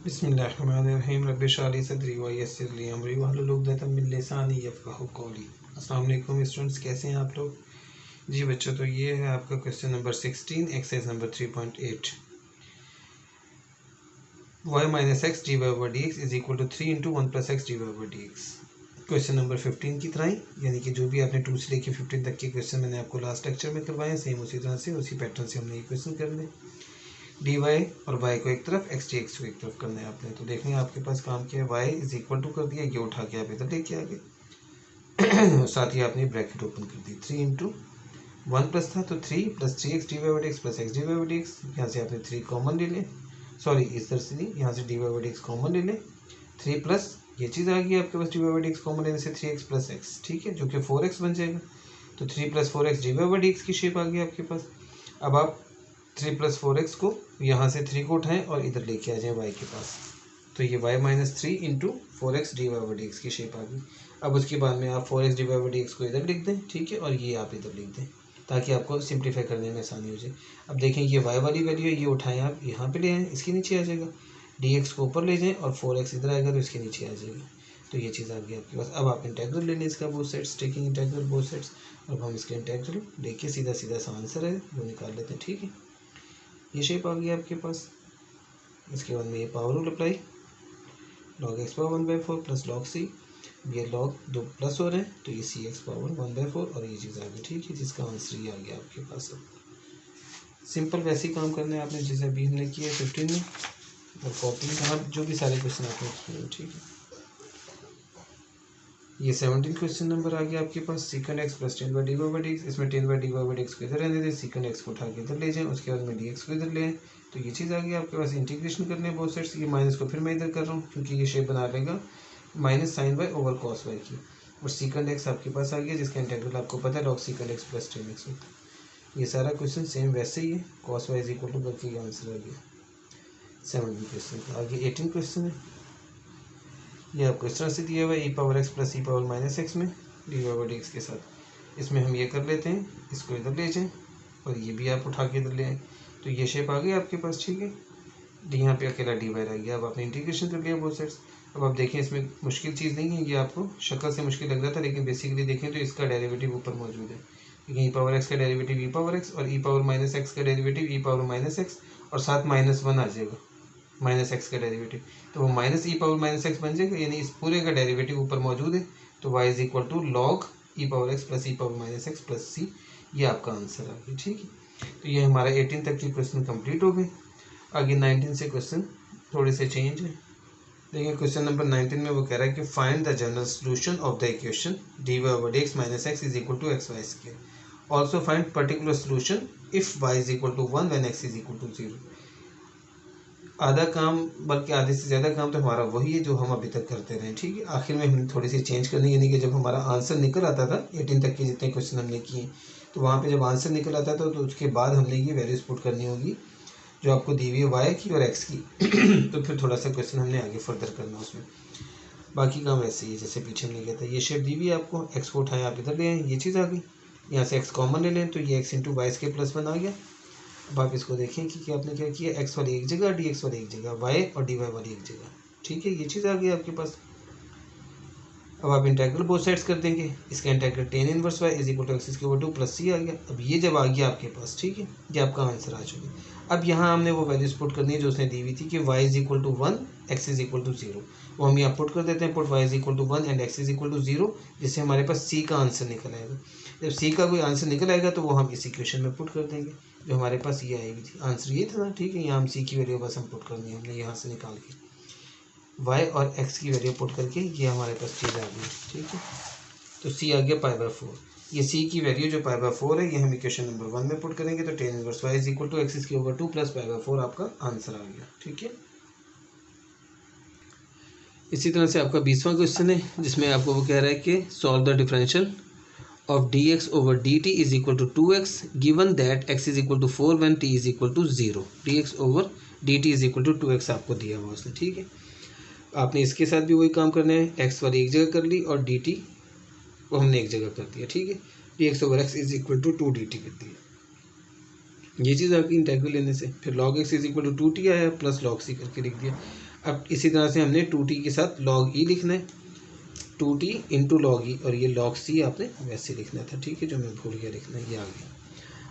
बिस्मिल्लाहिर्रहमानिर्रहीम रब्बिश इश्रह ली सदरी व यस्सिर ली अमरी वहलुल उक़दतम मिन लिसानी यफ़क़हू क़ौली। अस्सलाम वालेकुम स्टूडेंट्स, कैसे हैं आप लोग? जी बच्चों, तो ये है आपका question number 16 exercise number 3.8 y minus X D Y over D X is equal to 3 into 1 plus X D Y over D X. Question number 15 की तरह ही, यानी कि जो भी आपने 2 से लेकर 15 तक के क्वेश्चन मैंने आपको लास्ट लेक्चर में करवाए हैं, सेम उसी तरह से उसी पैटर्न से हमने ये क्वेश्चन करने। डी वाई और वाई को एक तरफ, एक्स डी एक्स को एक तरफ करना है आपने। तो देखने आपके पास काम किया है, वाई इज इक्वल टू कर दिया, ये उठा के आप इधर लेके आ गए साथ ही आपने ब्रैकेट ओपन कर दी। 3 इंटू 1 प्लस था तो 3 plus 3x D Y by D X plus X D Y by D X. यहाँ से आपने 3 कॉमन ले लें, सॉरी इस तरह से नहीं, यहाँ से D Y by D X common ले लें। 3 प्लस ये चीज़ आ गई आपके पास, D Y by D X common लेने से 3x प्लस एक्स, ठीक है, जो कि 4x बन जाएगा। तो 3 plus 4x D Y by D X की शेप आ गई आपके पास। अब आप 3 प्लस 4x को यहाँ से 3 को उठाएं और इधर लेके आ जाएं y के पास, तो ये y minus 3 into 4x D Y by D X की शेप आ गई। अब उसके बाद में आप 4x D Y by D X को इधर लिख दें, ठीक है, और ये आप इधर लिख दें ताकि आपको सिंप्लीफाई करने में आसानी हो जाए। अब देखें ये y वाली वैल्यू है, ये उठाएं आप यहाँ पे ले आएँ, इसके नीचे आ जाएगा। dx को ऊपर ले जाएं और 4x इधर आएगा तो इसके नीचे आ जाएगा। तो ये चीज़ आ गई आपके पास। अब आप इंटेग्रल ले लें इसका, both sides, taking integral both sides. अब हम इसका इंटेग्रल लेके सीधा सीधा सा आंसर है वो निकाल लेते हैं, ठीक है। ये शेप आ गई आपके पास। इसके बाद में ये power rule apply, log X power 1/4 plus log C, ये लॉग 2 प्लस हो रहे हैं तो ये सी एक्स पावर 1/4 और ये चीज़ आ गई, ठीक है, जिसका आंसर ये आ गया आपके पास। अब सिंपल वैसे ही काम करना है आपने जैसे अभी हमने किया 15 में और 14 में, जो भी सारे क्वेश्चन आपने किए, ठीक है। ये 17 क्वेश्चन नंबर आ गया आपके पास। Second X plus 10 by D Y by D X, इसमें 10 by D Y by D X को इधर रहने दें, सीकंड एक्स को उठा के इधर ले जाएं, उसके बाद में डी एक्स को इधर ले आएं, तो ये चीज़ आ गई आपके पास। इंटीग्रेशन करने हैं बोथ साइड्स। ये माइनस को फिर मैं इधर कर रहा हूँ क्योंकि ये शेप बना लेगा minus sine Y over cos Y की। और सीकंड एक्स आपके पास आ गया जिसका इंटीग्रल आपको पता है log secant X plus 10 X होता है। ये सारा क्वेश्चन सेम वैसे ही है, cos Y is equal to करके ये आंसर आ गया 17 क्वेश्चन का। आगे 18 क्वेश्चन है, ये आपको इस तरह से दिया हुआ है, E power X plus E power minus X में D Y by D X के साथ। इसमें हम ये कर लेते हैं, इसको इधर ले जाएं और ये भी आप उठा के इधर ले आए, तो ये शेप आ गई आपके पास, ठीक है। डी यहाँ पे अकेला डी वाई रह गया। अब आपने इंटीग्रेशन कर लिया बोथ साइड्स। अब आप देखें इसमें मुश्किल चीज़ नहीं है, ये आपको शक्ल से मुश्किल लग रहा था लेकिन बेसिकली देखें तो इसका डेरिवेटिव ऊपर मौजूद है। लेकिन ई पावर एक्स का डेरिवेटिव ई पावर एक्स और ई पावर माइनस एक्स का डेरिवेटिव ई पावर माइनस एक्स और साथ -1 आ जाएगा माइनस एक्स का डेरिवेटिव, तो वो माइनस ई पावर माइनस एक्स बन जाएगा, यानी इस पूरे का डेरिवेटिव ऊपर मौजूद है। तो y is equal to log E power X plus E power minus X plus C, ये आपका आंसर आ गया, ठीक है। तो ये हमारा 18 तक के क्वेश्चन कंप्लीट हो गए। आगे 19 से क्वेश्चन थोड़े से चेंज है। देखिए क्वेश्चन नंबर 19 में वो कह रहा है कि find the general solution of the equation D Y over D X minus X is equal to X Y square. Also find particular solution if y is equal to 1 when x is equal to 0। आधा काम, बल्कि आधे से ज़्यादा काम तो हमारा वही है जो हम अभी तक करते रहे, ठीक है। आखिर में हमने थोड़ी सी चेंज करनी, यानी कि जब हमारा आंसर निकल आता था 18 तक के जितने क्वेश्चन हमने किए, तो वहाँ पे जब आंसर निकल आता था तो उसके बाद हमने ये वैल्यूज पुट करनी होगी जो आपको दी हुई है वाई की और एक्स की तो फिर थोड़ा सा क्वेश्चन हमने आगे फर्दर करना उसमें। बाकी काम ऐसे ही है जैसे पीछे हमने किया था। ये शेप दी हुई है आपको, एक्स को उठाएँ आप इधर ले आएँ, ये चीज़ आ गई। यहाँ से एक्स कॉमन ले लें तो ये एक्स इंटू वाई के प्लस 1 आ गया। अब आप इसको देखें कि आपने क्या किया, एक्स वाली एक जगह, डी एक्स वाली एक जगह, वाई और डी वाई वाली एक जगह, ठीक है, ये चीज़ आ गई आपके पास। अब आप इंटेग्रल बोथ साइड्स कर देंगे, इसका integral tan inverse Y is equal to X square over 2 plus C आ गया। अब ये जब आ गया आपके पास, ठीक है, ये आपका आंसर आ चुका। अब यहाँ हमने वो वैल्यूज पुट करनी है जो उसने दी हुई थी कि y is equal to 1 X is equal to 0, वो हम यहाँ पुट कर देते हैं, put y is equal to 1 and x is equal to 0, जिससे हमारे पास c का आंसर निकल आएगा। जब c का कोई आंसर निकल आएगा तो वो हम इस इक्वेशन में पुट कर देंगे जो हमारे पास ये आई हुई थी। आंसर ये था ना, ठीक है। यहाँ हम c की वैल्यू बस हम पुट करनी है, हमने यहाँ से निकाल के y और x की वैल्यू पुट करके ये हमारे पास चीज़ आ गई, ठीक है। तो c आ गया π/4। ये c की वैल्यू जो π/4 है ये हम इक्वेशन नंबर 1 में पुट करेंगे, तो tan inverse y is equal to X square over 2 plus π/4 आपका आंसर आ गया, ठीक है। इसी तरह से आपका 20वां क्वेश्चन है जिसमें आपको वो कह रहा है कि solve the differential of dx over dt is equal to 2x given that x is equal to 4 when t is equal to 0। dx over dt is equal to 2x आपको दिया हुआ उसने, ठीक है। आपने इसके साथ भी वही काम करना है, x वाली एक जगह कर ली और dt को हमने एक जगह कर दिया, ठीक है। dx over x is equal to 2dt कर दिया, ये चीज़ आपकी इंटेग्रल लेने से। फिर log x is equal to 2t आया प्लस log c करके लिख दिया। अब इसी तरह से हमने 2t के साथ log e लिखना है, 2t इंटू लॉग ई, और ये log c आपने वैसे लिखना था, ठीक है, जो मैं भूल गया लिखना, ये आ गया।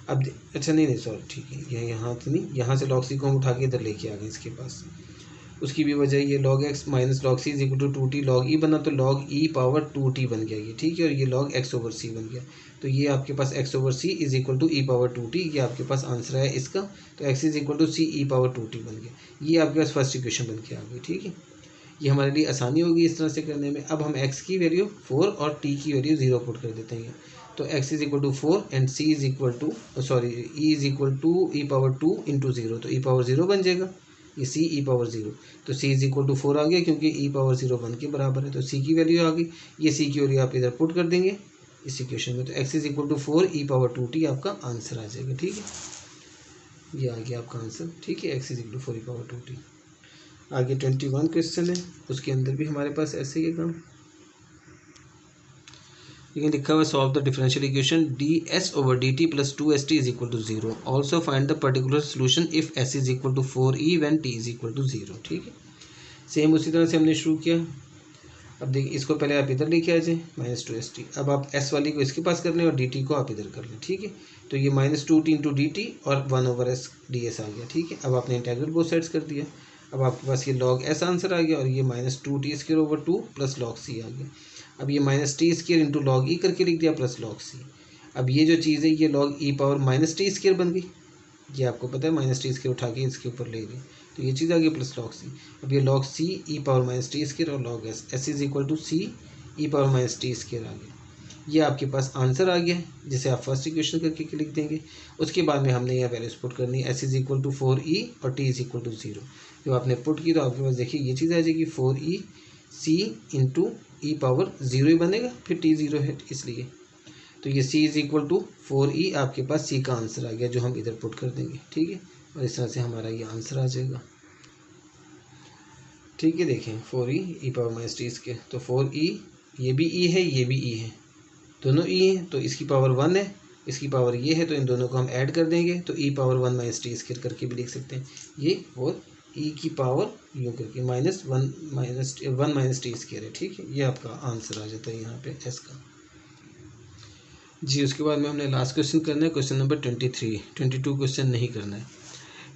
अब अच्छा नहीं सॉरी, ठीक है, ये यहाँ तो नहीं, यहाँ से log c को हम उठा के इधर लेके आ गए इसके पास। उसकी भी वजह ये log x minus log c is equal to 2t log e बना, तो log e पावर 2t बन गया ये, ठीक है, और ये log x ओवर c बन गया। तो ये आपके पास x over c is equal to e power 2t, ये आपके पास आंसर है इसका। तो x is equal to c e power 2t बन गया। ये आपके पास फर्स्ट इक्वेशन बन के आ गई, ठीक है। ये हमारे लिए आसानी होगी इस तरह से करने में। अब हम x की वैल्यू 4 और t की वैल्यू 0 पुट कर देते हैं। तो x is equal to 4 and c is equal to e is equal to e power 2 into 0, तो e पावर 0 बन जाएगा, ये c e पावर 0। तो c इज इक्वल टू 4 आ गया क्योंकि e पावर 0 1 के बराबर है, तो c की वैल्यू आ गई। ये c की वैल्यू आप इधर पुट कर देंगे इस इक्वेशन में, तो x is equal to 4 e power 2t आपका आंसर आ जाएगा, ठीक है। ये आ गया आपका आंसर, ठीक है, x is equal to 4 e power 2t। आगे 21 क्वेश्चन है, उसके अंदर भी हमारे पास ऐसे ही है काम। लेकिन लिखा हुआ solve the differential equation ds over dt plus 2st is equal to 0। Also find the particular solution if s is equal to 4e when t is equal to 0, ठीक है। सेम उसी तरह से हमने शुरू किया। अब देखिए, इसको पहले आप इधर लेके आ जाए -2st। अब आप s वाली को इसके पास कर लें और dt को आप इधर कर लें, ठीक है। तो ये -2t इंटू dt और 1 ओवर s ds आ गया, ठीक है। अब आपने इंटीग्रल बोथ साइड्स कर दिया। अब आपके पास ये log s आंसर आ गया और ये -2t square over 2 plus log c आ गया। अब ये -t square into log e करके लिख दिया प्लस log c। अब ये जो चीज़ है ये log e power -t square बन गई, ये आपको पता है, -t स्क्वायर उठा के इसके ऊपर ले गई, तो ये चीज़ आ गई प्लस log c। अब ये log c e power -t square और log s is equal to c e power -t square आ गया। ये आपके पास आंसर आ गया, जिसे आप फर्स्ट इक्वेशन करके लिख देंगे। उसके बाद में हमने यह वैल्यूज पुट करनी है, s is equal to 4e और t इज इक्वल टू 0। जब आपने पुट की तो आपके पास देखिए ये चीज़ आ जाएगी 4e c इंटू ई पावर 0 ही बनेगा, फिर t 0 है इसलिए। तो ये c is equal to 4e आपके पास c का आंसर आ गया, जो हम इधर पुट कर देंगे, ठीक है। और इस तरह से हमारा ये आंसर आ जाएगा, ठीक है। देखें 4e e power -t square, तो 4e ये भी e है, ये भी e है, दोनों e हैं, तो इसकी पावर 1 है, इसकी पावर ये है, तो इन दोनों को हम ऐड कर देंगे, तो e पावर 1 -t स्क्वायर करके भी लिख सकते हैं ये, और e की पावर यूँ करके -1 -t स्क्वायर है, ठीक है। ये आपका आंसर आ जाता है यहाँ पे s का जी। उसके बाद में हमने लास्ट क्वेश्चन करना है, क्वेश्चन नंबर 23। 22 क्वेश्चन नहीं करना है।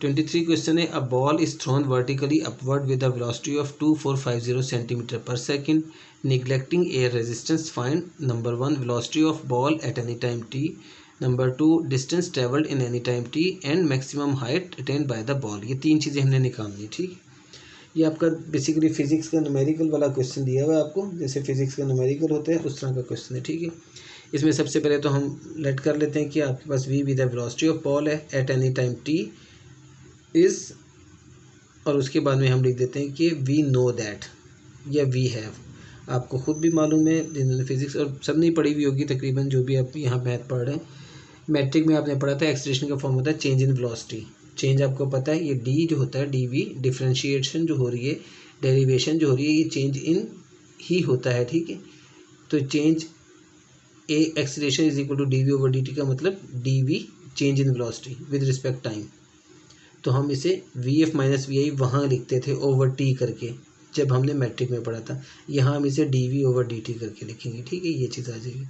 23 क्वेश्चन है, a ball is thrown vertically upward with a velocity of 2450 centimetre पर second neglecting air resistance. Find number 1 velocity of ball at any time t, number 2 distance traveled in any time t and maximum height attained by the ball। ये तीन चीज़ें हमने निकालनी, ठीक। ये आपका basically physics का न्यूमेरिकल वाला क्वेश्चन दिया हुआ है आपको, जैसे फिजिक्स का न्यूमेरिकल होता है उस तरह का क्वेश्चन है, ठीक है। इसमें सबसे पहले तो हम लेट कर लेते हैं कि आपके पास v with the velocity of ball है at any time t is, और उसके बाद में हम लिख देते हैं कि वी नो दैट या वी हैव। आपको खुद भी मालूम है, जिन्होंने फिजिक्स और सब नहीं पढ़ी हुई होगी तकरीबन, जो भी आप यहाँ मैथ पढ़ रहे हैं, मैट्रिक में आपने पढ़ा था एक्सलेशन का फॉर्म होता है चेंज इन वेलोसिटी। चेंज आपको पता है, ये डी जो होता है डी डिफरेंशिएशन जो हो रही है, डेरिवेशन जो हो रही है, ये चेंज इन ही होता है, ठीक है। तो change a acceleration is equal to d over d का मतलब d change in velocity with respect time. तो हम इसे v f minus v i वहाँ लिखते थे ओवर टी करके, जब हमने मैट्रिक में पढ़ा था। यहाँ हम इसे d we over D t करके लिखेंगे, ठीक है, ये चीज़ आ जाएगी।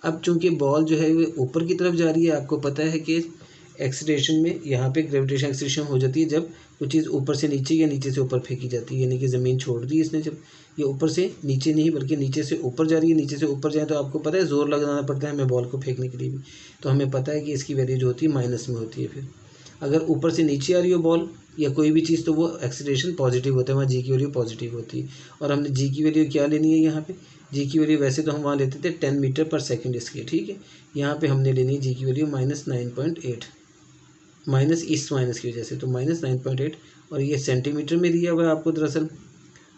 अब चूंकि बॉल जो है वो ऊपर की तरफ जा रही है, आपको पता है कि एक्सीलरेशन में यहाँ पे ग्रेविटेशन एक्सीलरेशन हो जाती है जब कुछ चीज़ ऊपर से नीचे या नीचे से ऊपर फेंकी जाती है, यानी कि ज़मीन छोड़ दी इसने, जब ये ऊपर से नीचे नहीं बल्कि नीचे से ऊपर जा रही है, नीचे से ऊपर जाए तो आपको पता है ज़ोर लगाना पड़ता है हमें बॉल को फेंकने के लिए भी। तो हमें पता है कि इसकी वैल्यू जो होती है माइनस में होती है। फिर अगर ऊपर से नीचे आ रही हो बॉल या कोई भी चीज़, तो वो एक्सीलरेशन पॉजिटिव होता है, वहाँ जी की वैल्यू पॉजिटिव होती है। और हमने जी की वैल्यू क्या लेनी है यहाँ पे, जी की वैल्यू वैसे तो हम वहाँ लेते थे 10 मीटर पर सेकंड इसके, ठीक है। यहाँ पे हमने लेनी है जी की वैल्यू -9.8, माइनस इस माइनस की वजह से, तो -9.8, और ये सेंटीमीटर में दिया हुआ है आपको, दरअसल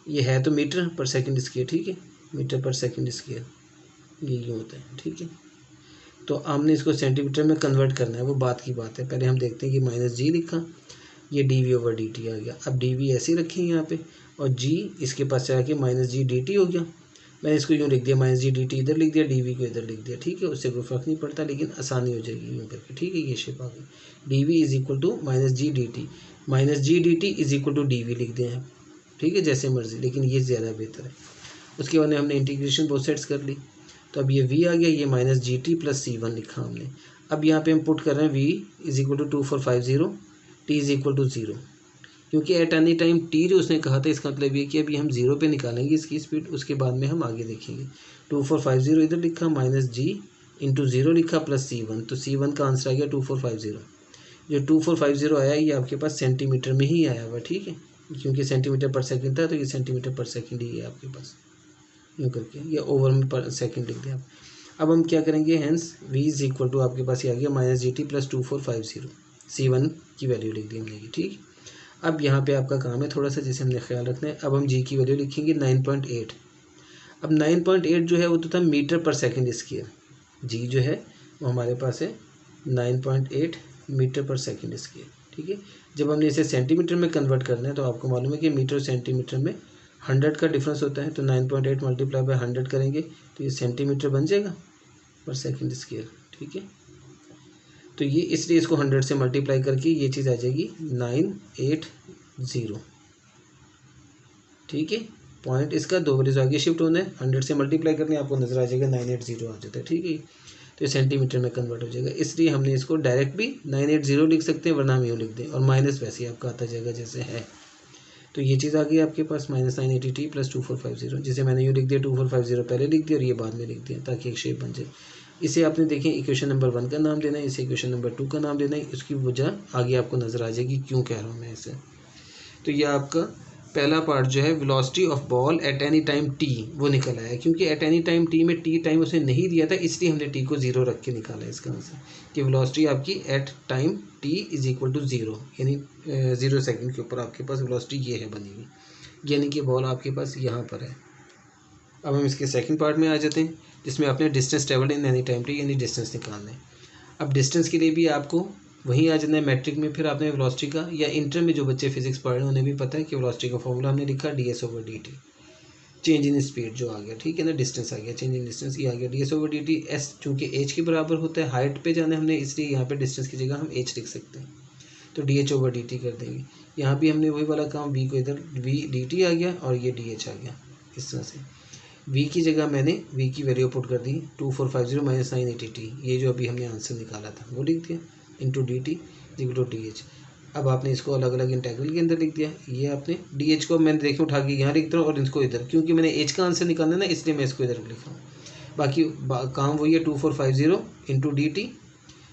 ये है तो मीटर पर सेकंड स्क्वायर, ठीक है, मीटर पर सेकंड स्क्वायर ये यूँ होता है, ठीक है। तो हमने इसको सेंटीमीटर में कन्वर्ट करना है, वो बात की बात है। पहले हम देखते हैं कि -g लिखा, ये D we over D T आ गया। अब डी वी ऐसे ही रखेंगे यहाँ पे, और g इसके पास जाके -g dt हो गया। मैंने इसको यूँ लिख दिया, -g dt इधर लिख दिया, डी वी को इधर लिख दिया, ठीक है, उससे कोई फ़र्क नहीं पड़ता, लेकिन आसानी हो जाएगी यूँ करके, ठीक है। ये शेप आ गई, d v is equal to -g dt, -g dt is equal to d v लिख दें। ठीक है, जैसे मर्जी, लेकिन ये ज़्यादा बेहतर है। उसके बाद में हमने इंटीग्रेशन बोथ साइड्स कर ली, तो अब ये v आ गया, ये minus G T plus C1 लिखा हमने। अब यहाँ पे हम पुट कर रहे हैं v is equal to 2450, t is equal to 0, क्योंकि एट एनी टाइम t जो उसने कहा था, इसका मतलब ये कि अभी हम 0 पे निकालेंगे इसकी स्पीड, उसके बाद में हम आगे देखेंगे। 2450 इधर लिखा, माइनस जी इंटू 0 लिखा प्लस C1, तो C1 का आंसर आ गया 2450। जो 2450 आया ये आपके पास सेंटीमीटर में ही आया हुआ, ठीक है, क्योंकि सेंटीमीटर पर सेकंड था तो ये सेंटीमीटर पर सेकंड ही है आपके पास, यूँ करके, या ओवर में पर सेकंड लिख दिया। अब हम क्या करेंगे, hence v is equal to आपके पास ये आ गया minus G T plus 2450, C1 की वैल्यू लिख दी हमने, ठीक। अब यहाँ पे आपका काम है थोड़ा सा जैसे हमने ख्याल रखना है। अब हम g की वैल्यू लिखेंगे 9.8। अब 9.8 जो है वो तो था मीटर पर सेकंड स्क्वायर, g जो है वो हमारे पास है 9.8 मीटर पर सेकंड स्क्वायर, ठीक है। जब हमने इसे सेंटीमीटर में कन्वर्ट करना है तो आपको मालूम है कि मीटर सेंटीमीटर में 100 का डिफरेंस होता है, तो 9.8 मल्टीप्लाई बाय 100 करेंगे तो ये सेंटीमीटर बन जाएगा पर सेकंड स्क्वायर, ठीक है। तो ये इसलिए इसको 100 से मल्टीप्लाई करके ये चीज़ आ जाएगी 980, ठीक है। पॉइंट इसका दो वैल्यूज आगे शिफ्ट होना है, 100 से मल्टीप्लाई करने आपको नजर आ जाएगा 980 आ जाता है, ठीक है। तो ये सेंटीमीटर में कन्वर्ट हो जाएगा, इसलिए हमने इसको डायरेक्ट भी 980 लिख सकते हैं, वरना हम यूँ लिख दें, और माइनस वैसे ही आपका आता जाएगा जैसे है। तो ये चीज़ आ गई आपके पास माइनस 980t प्लस 2450, जिसे मैंने यूँ लिख दिया 2450 पहले लिख दिया और ये बाद में लिख दिया ताकि एक शेप बन जाए। इसे आपने देखें इक्वेशन नंबर 1 का नाम देना है, इसे इक्वेशन नंबर 2 का नाम देना है, इसकी वजह आगे आपको नज़र आ जाएगी क्यों कह रहा हूँ मैं इसे। तो ये आपका पहला पार्ट जो है velocity of ball eight any time t वो निकल आया, क्योंकि एट एनी टाइम t में t टाइम उसने नहीं दिया था, इसलिए हमने t को 0 रख के निकाला इसका आंसर, कि वेलोसिटी आपकी at time t is equal to 0, यानी 0 सेकंड के ऊपर आपके पास वेलोसिटी ये है बनी हुई, यानी कि बॉल आपके पास यहाँ पर है। अब हम इसके सेकंड पार्ट में आ जाते हैं, जिसमें आपने distance travelled in any time t यानी डिस्टेंस निकालना है। अब डिस्टेंस के लिए भी आपको वहीं आ जाना है मैट्रिक में, फिर आपने वेलोसिटी का, या इंटर में जो बच्चे फिजिक्स पढ़ रहे हैं उन्हें भी पता है कि वेलोसिटी का फॉर्मूला हमने लिखा ds/dt, चेंज इन स्पीड जो आ गया, ठीक है ना, डिस्टेंस आ गया, चेंज इन डिस्टेंस ये आ गया ds/dt। s चूँकि h के बराबर होता है, हाइट पे जाना है हमने, इसलिए यहाँ पे डिस्टेंस की जगह हम h लिख सकते हैं, तो dh/dt कर देंगे। यहाँ भी हमने वही वाला काम, v को इधर v dt आ गया और ये dh आ गया, इस तरह से। v की जगह मैंने v की वैल्यू पुट कर दी 2450 माइनस 980t, ये जो अभी हमने आंसर निकाला था वो लिख दिया, into dt equal to d. अब आपने इसको अलग अलग इंटेग्रल के अंदर लिख दिया, ये आपने डी को मैंने देखे उठा के यहाँ लिख रहा हूँ और इसको इधर, क्योंकि मैंने एच का आंसर निकालना है ना, इसलिए मैं इसको इधर लिख रहा हूँ। बाकी काम वही है 2450 into D T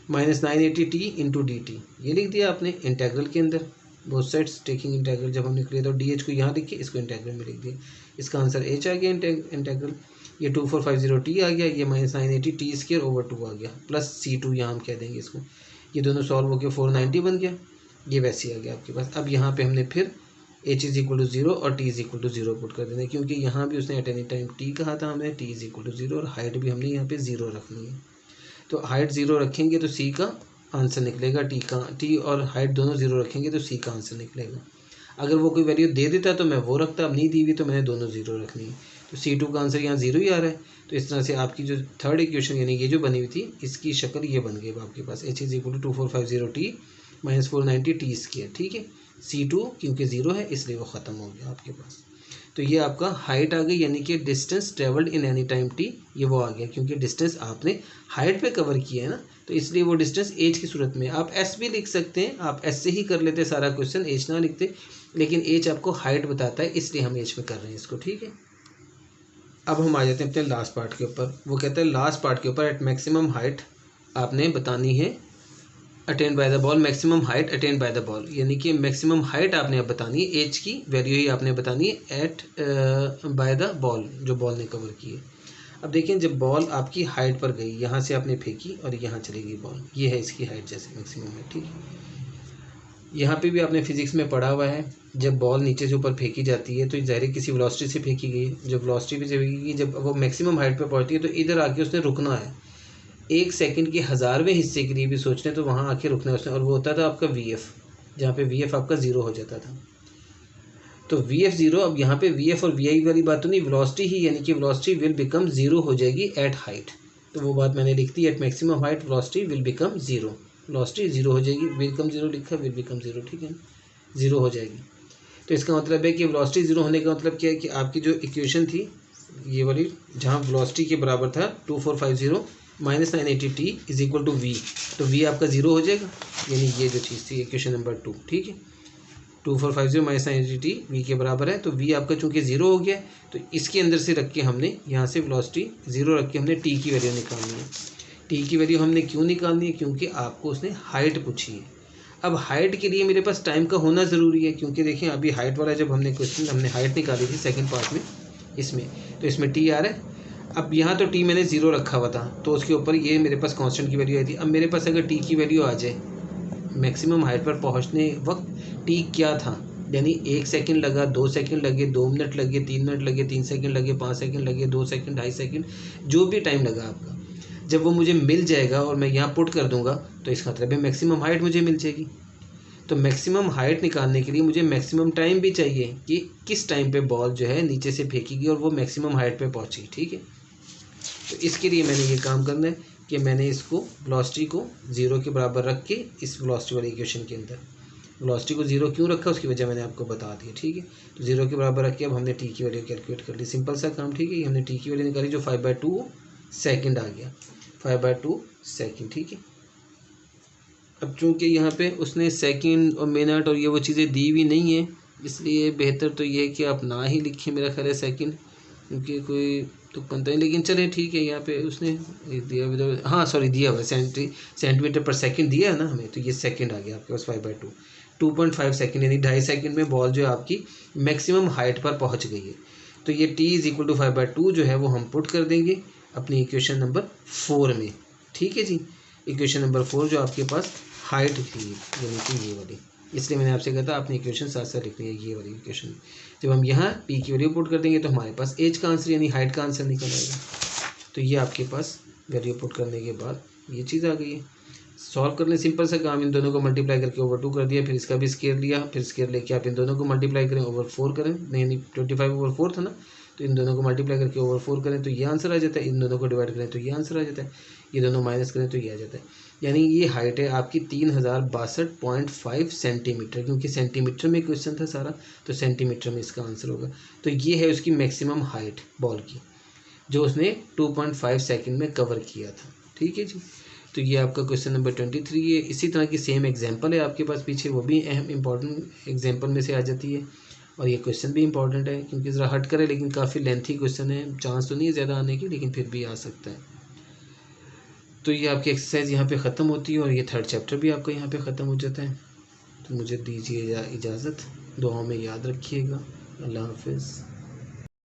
minus 980t into D T, ये लिख दिया आपने इंटेग्रल के अंदर, बोथ साइड्स टेकिंग इंटेग्रल। जब हमने किया तो डी एच को यहाँ लिख के इसको इंटेग्रल में लिख दिया, इसका आंसर एच आ गया इंटेग्रल, ये 2450t आ गया, ये माइनस 980t² ओवर 2 आ गया, प्लस C2 यहाँ हम कह देंगे इसको, ये दोनों सॉल्व होकर 490 बन गया, ये वैसे ही आ गया आपके पास। अब यहाँ पे हमने फिर h इज इक्वल टू 0 और t is equal to 0 put कर देना, क्योंकि यहाँ भी उसने एट एनी टाइम t कहा था हमें, t इज इक्वल टू 0, और हाइट भी हमने यहाँ पे 0 रखनी है। तो हाइट 0 रखेंगे तो c का आंसर निकलेगा, t और हाइट दोनों 0 रखेंगे तो c का आंसर निकलेगा। अगर वो कोई वैल्यू दे देता तो मैं वो रखता, अब नहीं दी हुई तो मैंने दोनों 0 रखनी है, तो C2 का आंसर यहाँ 0 ही आ रहा है। तो इस तरह से आपकी जो थर्ड इक्वेशन यानी ये जो बनी हुई थी, इसकी शक्ल ये बन गई आपके पास, h is equal to 2450t minus 490t², ठीक है। C2 क्योंकि 0 है इसलिए वो ख़त्म हो गया आपके पास। तो ये आपका हाइट आ गई, यानी कि distance travelled in any time t, ये वो आ गया, क्योंकि डिस्टेंस आपने हाइट पे कवर किया है ना, तो इसलिए वो डिस्टेंस एज की सूरत में आप s भी लिख सकते हैं, आप s से ही कर लेते सारा क्वेश्चन, एज ना लिखते, लेकिन एज आपको हाइट बताता है इसलिए हम एज में कर रहे हैं इसको, ठीक है। अब हम आ जाते हैं अपने लास्ट पार्ट के ऊपर, वो कहता है लास्ट पार्ट के ऊपर एट मैक्सिमम हाइट आपने बतानी है attend by the ball, maximum height attend by the ball, यानी कि मैक्सिमम हाइट आपने अब बतानी है, एज की वैल्यू ही आपने बतानी है एट बाय द बॉल, जो बॉल ने कवर की है। अब देखें जब बॉल आपकी हाइट पर गई, यहाँ से आपने फेंकी और यहाँ चली गई बॉल, ये है इसकी हाइट जैसे मैक्सिमम है, ठीक है। यहाँ पे भी आपने फिजिक्स में पढ़ा हुआ है, जब बॉल नीचे से ऊपर फेंकी जाती है तो ज़ाहिर किसी वेलोसिटी से फेंकी गई, जब वेलोसिटी पे फेंकी, जब वो मैक्सिमम हाइट पे पहुँचती है तो इधर आके उसने रुकना है, 1 सेकंड के 1000वें हिस्से के लिए भी सोचने तो वहाँ आके रुकना है उसने, और वो होता था आपका VF, जहाँ पे VF आपका 0 हो जाता था। तो VF 0, अब यहाँ पे VF और VI वाली बात तो नहीं, वेलोसिटी ही, यानी कि वेलोसिटी विल बिकम 0 हो जाएगी एट हाइट, तो वो बात मैंने लिख दी, at maximum height velocity will become 0, velocity 0 हो जाएगी, बिकम 0 लिखा, विल बिकम 0, ठीक है, 0 हो जाएगी। तो इसका मतलब है कि वेलोसिटी ज़ीरो होने का मतलब क्या है कि आपकी जो इक्वेशन थी ये वाली, जहाँ वेलोसिटी के बराबर था 2450 minus 980 t is equal to v, तो वी आपका ज़ीरो हो जाएगा, यानी ये जो चीज़ थी इक्वेशन नंबर 2, ठीक है। 2450 माइनस 980 टी वी के बराबर है, तो वी आपका चूंकि ज़ीरो हो गया, तो इसके अंदर से रख के हमने यहाँ से वेलोसिटी ज़ीरो रख के हमने टी की वैल्यू निकालनी है। टी की वैल्यू हमने क्यों निकालनी है? क्योंकि आपको उसने हाइट पूछी है। अब हाइट के लिए मेरे पास टाइम का होना ज़रूरी है, क्योंकि देखें अभी हाइट वाला जब हमने क्वेश्चन हमने हाइट निकाली थी सेकंड पार्ट में इसमें, तो इसमें टी आ रहा है। अब यहाँ तो टी मैंने ज़ीरो रखा हुआ था, तो उसके ऊपर ये मेरे पास कांस्टेंट की वैल्यू आई थी। अब मेरे पास अगर टी की वैल्यू आ जाए मैक्सिमम हाइट पर पहुँचने वक्त टी क्या था, यानी 1 सेकंड लगा, 2 सेकंड लगे, 2 मिनट लगे, 3 मिनट लगे, 3 सेकंड लगे, 5 सेकंड लगे, 2 सेकंड, 2.5 सेकंड, जो भी टाइम लगा आपका, जब वो मुझे मिल जाएगा और मैं यहाँ पुट कर दूंगा, तो इसका मतलब है मैक्सिमम हाइट मुझे मिल जाएगी। तो मैक्सिमम हाइट निकालने के लिए मुझे मैक्सिमम टाइम भी चाहिए कि किस टाइम पे बॉल जो है नीचे से फेंकेगी और वो मैक्सिमम हाइट पे पहुंची, ठीक है। तो इसके लिए मैंने ये काम करना है कि मैंने इसको वेलोसिटी को ज़ीरो के बराबर रख के इस वेलोसिटी वाली इक्वेशन के अंदर वेलोसिटी को ज़ीरो क्यों रखा उसकी वजह मैंने आपको बता दी, ठीक है। तो ज़ीरो के बराबर रख के अब हमने टी की वैल्यू कैलकुलेट कर ली, सिंपल सा काम, ठीक है। हमने टी की वैल्यू निकाली जो 5/2 सेकेंड आ गया, 5/2 सेकेंड, ठीक है। अब चूंकि यहाँ पे उसने सेकंड और मिनट और ये वो चीज़ें दी भी नहीं है, इसलिए बेहतर तो ये है कि आप ना ही लिखें, मेरा ख्याल है सेकंड, क्योंकि कोई तुक बनता है। लेकिन चले ठीक है, यहाँ पे उसने दिया भी, हाँ सॉरी दिया हुआ सेंटीमीटर पर सेकंड दिया है ना हमें, तो ये सेकंड आ गया आपके पास 5/2, 2.5 सेकंड, यानी 2.5 सेकंड में बॉल जो है आपकी मैक्सिमम हाइट पर पहुँच गई है। तो ये टी इज इक्वल टू 5/2 जो है वो हम पुट कर देंगे अपनी इक्वेशन नंबर 4 में, ठीक है जी। इक्वेशन नंबर 4 जो आपके पास हाइट थी यानी कि ये वाली, इसलिए मैंने आपसे कहा था आपने इक्वेशन साथ साथ लिखनी है, ये वाली इक्वेशन। जब हम यहाँ पी की वैल्यू पुट कर देंगे तो हमारे पास एज का आंसर यानी हाइट का आंसर निकल आएगा। तो ये आपके पास वैल्यू पुट करने के बाद ये चीज़ आ गई है। सॉल्व करने सिंपल सा काम, इन दोनों को मल्टीप्लाई करके ओवर 2 कर दिया, फिर इसका भी स्केयर लिया, फिर स्केयर लेके आप इन दोनों को मल्टीप्लाई करें ओवर 4 करें, नहीं 25/4 था ना, तो इन दोनों को मल्टीप्लाई करके ओवर 4 करें तो ये आंसर आ जाता है, इन दोनों को डिवाइड करें तो ये आंसर आ जाता है, ये दोनों माइनस करें तो ये आ जाता है। यानी ये हाइट है आपकी 3062.5 सेंटीमीटर, क्योंकि सेंटीमीटर में क्वेश्चन था सारा, तो सेंटीमीटर में इसका आंसर होगा। तो ये है उसकी मैक्सिमम हाइट बॉल की, जो उसने 2.5 सेकंड में कवर किया था, ठीक है जी। तो ये आपका क्वेश्चन नंबर 23 है। इसी तरह की सेम एग्जांपल है आपके पास पीछे, वो भी अहम इंपॉर्टेंट एग्जांपल में से आ जाती है, और ये क्वेश्चन भी इंपॉर्टेंट है क्योंकि ज़रा हट कर है, लेकिन काफ़ी लेंथी क्वेश्चन है, चांस तो नहीं है ज़्यादा आने की, लेकिन फिर भी आ सकता है। तो ये आपकी एक्सरसाइज यहाँ पे ख़त्म होती है और ये 3rd चैप्टर भी आपका यहाँ पे ख़त्म हो जाता है। तो मुझे दीजिए इजाज़त, दुआओं में याद रखिएगा। अल्लाह हाफिज़।